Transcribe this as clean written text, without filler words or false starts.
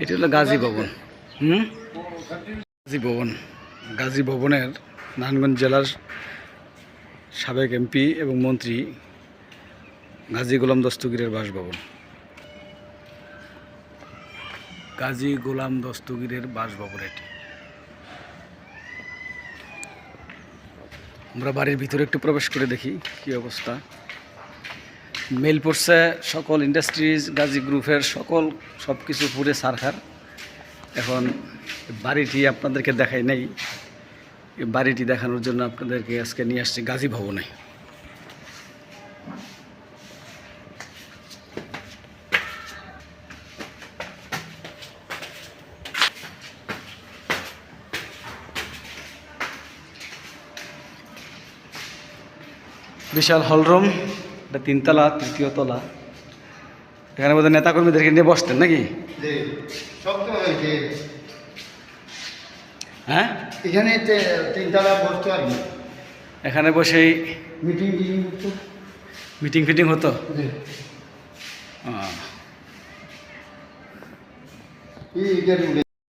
এটি হলো গাজী ভবন। গাজী ভবন, গাজী ভবনের নারায়ণগঞ্জ জেলার সাবেক এমপি এবং মন্ত্রী গাজী গোলাম দস্তগীরের বাসভবন। গাজী গোলাম দস্তগীরের বাসভবন এটি। আমরা বাড়ির ভিতরে একটু প্রবেশ করে দেখি কি অবস্থা। মেল পড়ছে সকল ইন্ডাস্ট্রিজ, গাজী গ্রুপের সব কিছু পুরে সারখার। এখন বাড়িটি আপনাদেরকে দেখাই নাই, বাড়িটি দেখানোর জন্য আপনাদেরকে আজকে নিয়ে আসছি গাজী ভবনে। বিশাল হলরুম, এটা 3 তলা, 3য় তলা। এখানে বোধহয় নেতাকর্মীদেরকে নিয়ে বসতেন নাকি? হ্যাঁ, এখানে 3 তলা বসতো আর কি। এখানে বসেই মিটিং ফিটিং হতো। এই